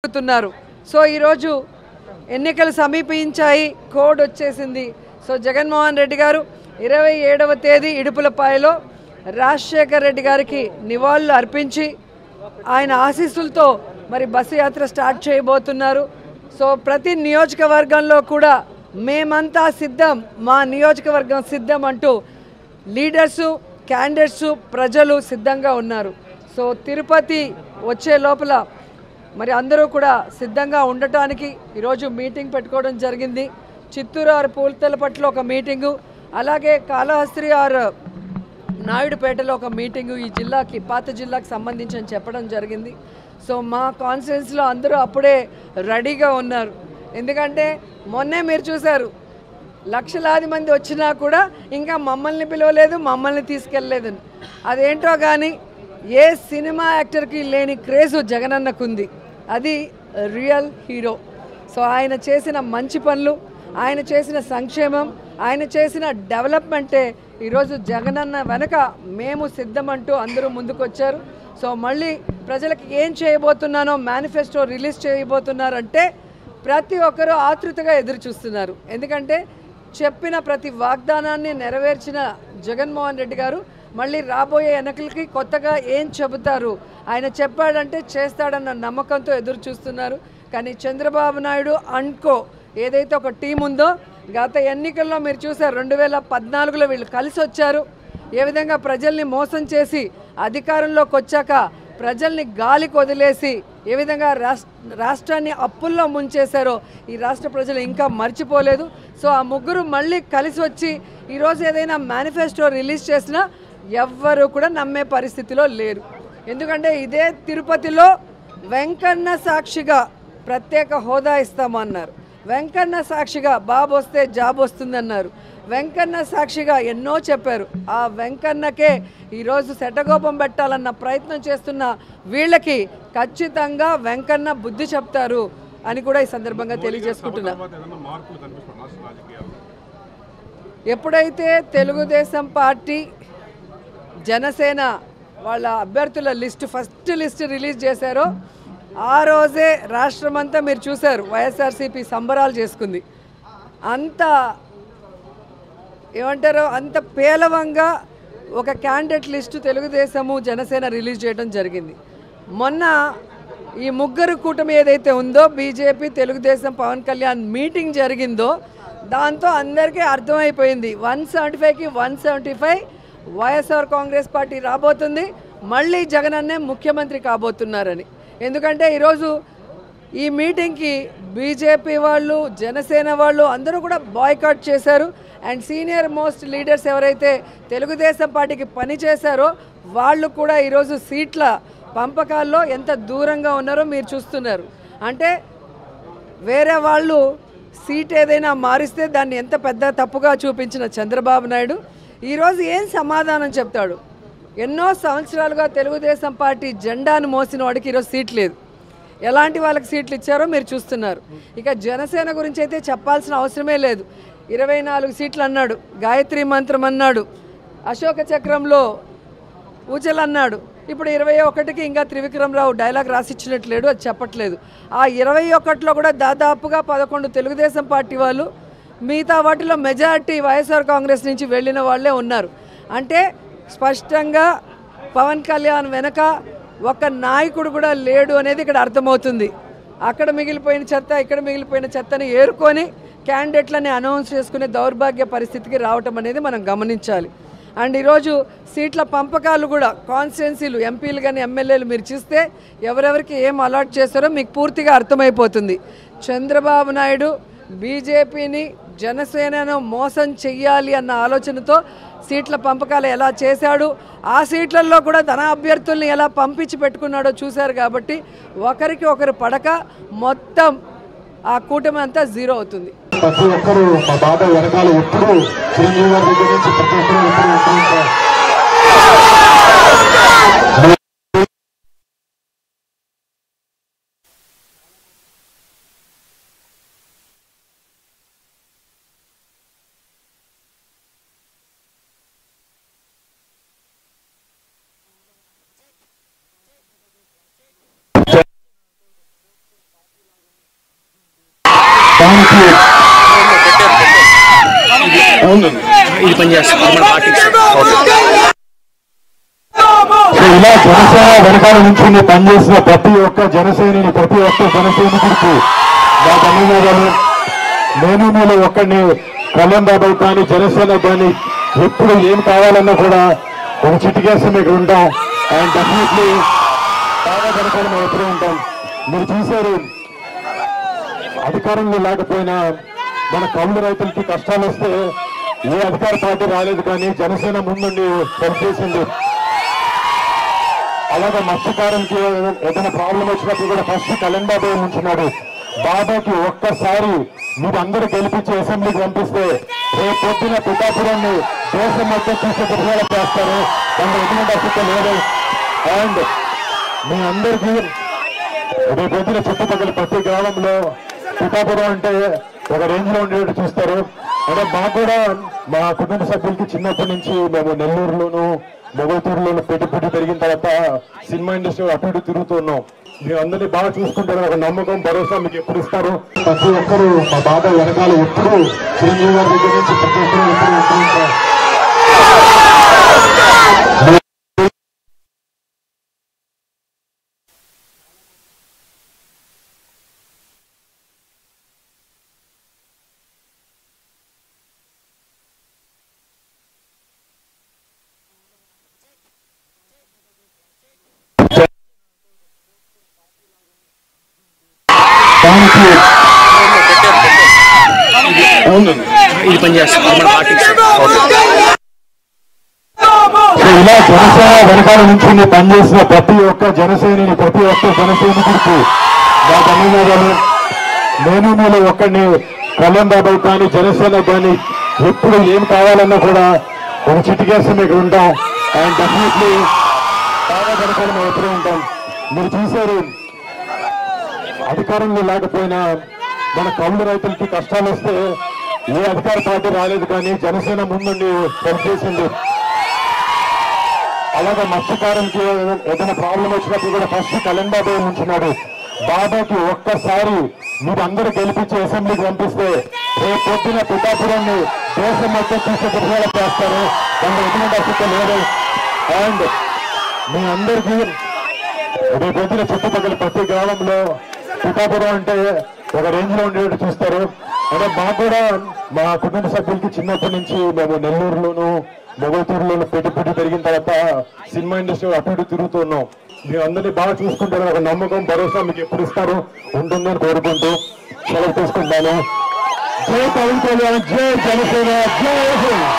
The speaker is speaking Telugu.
అడుగుతున్నారు. సో ఈరోజు ఎన్నికలు సమీపించాయి, కోడ్ వచ్చేసింది. సో జగన్మోహన్ రెడ్డి గారు 27వ తేదీ ఇడుపులపాయలో రాజశేఖర్ రెడ్డి గారికి నివాళులు అర్పించి ఆయన ఆశీస్సులతో మరి బస్సు యాత్ర స్టార్ట్ చేయబోతున్నారు. సో ప్రతి నియోజకవర్గంలో కూడా మేమంతా సిద్ధం, మా నియోజకవర్గం సిద్ధం అంటూ లీడర్సు, క్యాండిడేట్సు, ప్రజలు సిద్ధంగా ఉన్నారు. సో తిరుపతి వచ్చే లోపల మరి అందరూ కూడా సిద్ధంగా ఉండటానికి ఈరోజు మీటింగ్ పెట్టుకోవడం జరిగింది. చిత్తూరు ఆరు పూలతలపట్ల ఒక మీటింగు, అలాగే కాళహస్త్రి ఆరు నాయుడుపేటలో ఒక మీటింగు ఈ జిల్లాకి, పాత జిల్లాకి సంబంధించి అని చెప్పడం జరిగింది. సో మా కాన్స్టిట్యున్సీలో అందరూ అప్పుడే రెడీగా ఉన్నారు. ఎందుకంటే మొన్నే మీరు చూశారు, లక్షలాది మంది వచ్చినా కూడా ఇంకా మమ్మల్ని పిలవలేదు, మమ్మల్ని తీసుకెళ్ళలేదు. అదేంటో కానీ ఏ సినిమా యాక్టర్కి లేని క్రేజు జగనన్నకుంది. అది రియల్ హీరో. సో ఆయన చేసిన మంచి పనులు, ఆయన చేసిన సంక్షేమం, ఆయన చేసిన డెవలప్మెంటే ఈరోజు జగనన్న వెనక మేము సిద్ధమంటూ అందరూ ముందుకొచ్చారు. సో మళ్ళీ ప్రజలకు ఏం చేయబోతున్నానో మేనిఫెస్టో రిలీజ్ చేయబోతున్నారంటే ప్రతి ఒక్కరూ ఆతృతగా ఎదురు చూస్తున్నారు. ఎందుకంటే చెప్పిన ప్రతి వాగ్దానాన్ని నెరవేర్చిన జగన్మోహన్ రెడ్డి గారు మళ్ళీ రాబోయే ఎన్నికలకి కొత్తగా ఏం చెబుతారు, ఆయన చెప్పాడంటే చేస్తాడన్న నమ్మకంతో ఎదురు చూస్తున్నారు. కానీ చంద్రబాబు నాయుడు అండ్కో ఏదైతే ఒక టీం ఉందో, గత ఎన్నికల్లో మీరు చూసారు 2014లో వీళ్ళు కలిసి వచ్చారు. ఏ విధంగా ప్రజల్ని మోసం చేసి అధికారంలోకి వచ్చాక ప్రజల్ని గాలికి వదిలేసి ఏ విధంగా రాష్ట్రాన్ని అప్పుల్లో ముంచేశారో ఈ రాష్ట్ర ప్రజలు ఇంకా మర్చిపోలేదు. సో ఆ ముగ్గురు మళ్ళీ కలిసి వచ్చి ఈరోజు ఏదైనా మేనిఫెస్టో రిలీజ్ చేసినా ఎవ్వరూ కూడా నమ్మే పరిస్థితిలో లేరు. ఎందుకంటే ఇదే తిరుపతిలో వెంకన్న సాక్షిగా ప్రత్యేక హోదా ఇస్తామన్నారు, వెంకన్న సాక్షిగా బాబు వస్తే జాబ్ వస్తుందన్నారు, వెంకన్న సాక్షిగా ఎన్నో చెప్పారు. ఆ వెంకన్నకే ఈరోజు శటగోపం పెట్టాలన్న ప్రయత్నం చేస్తున్న వీళ్ళకి ఖచ్చితంగా వెంకన్న బుద్ధి చెప్తారు అని కూడా ఈ సందర్భంగా తెలియజేసుకుంటున్నా. ఎప్పుడైతే తెలుగుదేశం పార్టీ, జనసేన వాళ్ళ అభ్యర్థుల ఫస్ట్ లిస్ట్ రిలీజ్ చేశారో ఆ రోజే రాష్ట్రమంతా మీరు చూశారు వైఎస్ఆర్సీపీ సంబరాలు చేసుకుంది. అంత ఏమంటారో అంత పేలవంగా ఒక candidate list Telugu Desam, Janasena release చేయడం జరిగింది. మొన్న ఈ ముగ్గురు కూటమి ఏదైతే ఉందో, బీజేపీ, తెలుగుదేశం, పవన్ కళ్యాణ్ మీటింగ్ జరిగిందో దాంతో అందరికీ అర్థమైపోయింది 175కి 175 వైఎస్ఆర్ కాంగ్రెస్ పార్టీ రాబోతుంది, మళ్ళీ జగనన్నే ముఖ్యమంత్రి కాబోతున్నారని. ఎందుకంటే ఈరోజు ఈ మీటింగ్కి బీజేపీ వాళ్ళు, జనసేన వాళ్ళు అందరూ కూడా బాయ్కాట్ చేశారు. అండ్ సీనియర్ మోస్ట్ లీడర్స్ ఎవరైతే తెలుగుదేశం పార్టీకి పనిచేశారో వాళ్ళు కూడా ఈరోజు సీట్ల పంపకాల్లో ఎంత దూరంగా ఉన్నారో మీరు చూస్తున్నారు. అంటే వేరే వాళ్ళు సీట్ ఏదైనా మారిస్తే దాన్ని ఎంత పెద్ద తప్పుగా చూపించిన చంద్రబాబు నాయుడు ఈరోజు ఏం సమాధానం చెప్తాడు? ఎన్నో సంవత్సరాలుగా తెలుగుదేశం పార్టీ జెండాను మోసిన వాడికి ఈరోజు సీట్ లేదు. ఎలాంటి వాళ్ళకి సీట్లు ఇచ్చారో మీరు చూస్తున్నారు. ఇక జనసేన గురించి అయితే చెప్పాల్సిన అవసరమే లేదు. 24 సీట్లు అన్నాడు, గాయత్రి మంత్రం అన్నాడు, అశోక చక్రంలో ఊచలు అన్నాడు. ఇప్పుడు 21కి ఇంకా త్రివిక్రమరావు డైలాగ్ రాసిచ్చినట్లేడు, అది చెప్పట్లేదు. ఆ 21లో కూడా దాదాపుగా 11 తెలుగుదేశం పార్టీ వాళ్ళు, మిగతా వాటిలో మెజారిటీ వైఎస్ఆర్ కాంగ్రెస్ నుంచి వెళ్ళిన వాళ్ళే ఉన్నారు. అంటే స్పష్టంగా పవన్ కళ్యాణ్ వెనక ఒక నాయకుడు కూడా లేడు అనేది ఇక్కడ అర్థమవుతుంది. అక్కడ మిగిలిపోయిన చెత్త, ఇక్కడ మిగిలిపోయిన చెత్తని ఏరుకొని క్యాండిడేట్లని అనౌన్స్ చేసుకునే దౌర్భాగ్య పరిస్థితికి రావటం అనేది మనం గమనించాలి. అండ్ ఈరోజు సీట్ల పంపకాలు కూడా కాన్స్టిట్యున్సీలు, ఎంపీలు కానీ ఎమ్మెల్యేలు మీరు చూస్తే ఎవరెవరికి ఏం అలాట్ చేస్తారో మీకు పూర్తిగా అర్థమైపోతుంది. చంద్రబాబు నాయుడు బీజేపీని, జనసేనను మోసం చెయ్యాలి అన్న ఆలోచనతో సీట్ల పంపకాలు ఎలా చేశాడు, ఆ సీట్లలో కూడా తన అభ్యర్థుల్ని ఎలా పంపించి పెట్టుకున్నాడో చూశారు. కాబట్టి ఒకరికి ఒకరు పడక మొత్తం ఆ కూటమి అంతా జీరో అవుతుంది. ప్రతి ఒక్కరు మా బాబాయ్ వెనకాల ఎప్పుడు చిరంజీవి గారి దగ్గర నుంచి ప్రతి ఒక్కరు దానికి ఇది పనిచేస్తుంది ఇలా జనసేన వెనకాల నుంచి పనిచేసిన ప్రతి ఒక్క జనసేనని ప్రతి ఒక్క జనసైనికుడికి నా ధన్యవాదాలు. నేను మీలో ఒక్కడిని కళ్యాణ్ బాబాయ్ కానీ జనసేన కానీ ఎప్పుడు ఏం కావాలన్నా కూడా ఒక చిటికేసి మీకు ఉంటాం. అండ్ డెఫినెట్లీ బాగా వెనకాల మేము ఎప్పుడూ ఉంటాం. మీరు చూశారు, అధికారంలో లేకపోయినా మన కౌలు రైతులకి కష్టాలు వస్తే ఏ అధికార పార్టీ రాలేదు, కానీ జనసేన ముందుండి హెల్ప్ చేసింది. అలాగే మత్స్యకారులకి ఏదైనా ప్రాబ్లం వచ్చినప్పుడు కూడా ఫస్ట్ కళ్యాణ్ బాబాయ్ ఉంచున్నాడు. బాబాకి ఒక్కసారి మీరు అందరూ గెలిపించి అసెంబ్లీకి పంపిస్తే రేపు పొద్దున పిఠాపురాన్ని దేశం మొత్తం చూసే దృశ్యాలు చేస్తారు. దాంట్లో ఎటువంటి అసలు లేదు. అండ్ మీ అందరికీ రేపు పొద్దున చుట్టుపక్కల ప్రతి గ్రామంలో పిఠాపురం అంటే ఒక రేంజ్ లో ఉండేట్టు చూస్తారు. అంటే మాకు కూడా మా కుటుంబ సభ్యులకి చిన్నప్పటి నుంచి మేము నెల్లూరులోను మొగల్తూరులోను పెట్టి పెరిగిన తర్వాత సినిమా ఇండస్ట్రీ అటు ఇటు తిరుగుతున్నాం. మీరు అందరినీ బాగా చూసుకుంటారు, ఒక నమ్మకం భరోసా మీకు ఎప్పుడు ఇస్తారు. ప్రతి ఒక్కరు మా బాబాయ్ వెనకాల ఎప్పుడు చిరంజీవి గారి దగ్గర నుంచి ప్రతి ఒక్కరు ఎప్పుడు ఉంటారు. ఇది పనిచేస్తుంది ఇలా జనసేన వెనకాల నుంచి పనిచేసిన ప్రతి ఒక్క జనసేనని ప్రతి ఒక్క జనసైనికుడికి నా ధన్యవాదాలు. నేను మీలో ఒక్కడిని కళ్యాణ్ బాబాయ్ కానీ జనసేన కానీ ఎప్పుడు ఏం కావాలన్నా కూడా ఒక చిటికేసి మీకు ఉంటాం. అండ్ డెఫినెట్లీ బాగా వెనకాల మేము ఎప్పుడూ ఉంటాం. మీరు చూశారు, అధికారంలో లేకపోయినా మన కౌలు రైతులకి కష్టాలు వస్తే ఏ అధికార పార్టీ రాలేదు, కానీ జనసేన ముందుండి హెల్ప్ చేసింది. అలాగే మత్స్యకారులకి ఏదైనా ప్రాబ్లం వచ్చినప్పుడు కూడా ఫస్ట్ కళ్యాణ్ బాబాయ్ ఉంచున్నాడు. బాబాకి ఒక్కసారి మీరు అందరూ గెలిపించి అసెంబ్లీకి పంపిస్తే రేపు పొద్దున పిఠాపురాన్ని దేశం మొత్తం చూసే దృశ్యాలు చేస్తారు. దాంట్లో ఎటువంటి అసలు లేదు. అండ్ మీ అందరికీ రేపు పొద్దున చుట్టుపక్కల ప్రతి గ్రామంలో పిఠాపురం అంటే ఒక రేంజ్ లో ఉండేట్టు చూస్తారు. అంటే మాకు కూడా మా కుటుంబ సభ్యులకి చిన్నప్పటి నుంచి మేము నెల్లూరులోను మొగల్తూరులోను పెట్టి పెరిగిన తర్వాత సినిమా ఇండస్ట్రీ అటు ఇటు తిరుగుతున్నాం. మీరు అందరినీ బాగా చూసుకుంటారు, ఒక నమ్మకం భరోసా మీకు ఎప్పుడు ఇస్తారు ఉంటుందని కోరుకుంటూ సెలవు తీసుకుంటాను. జై పవన్ కళ్యాణ్, జై జనసేన, జై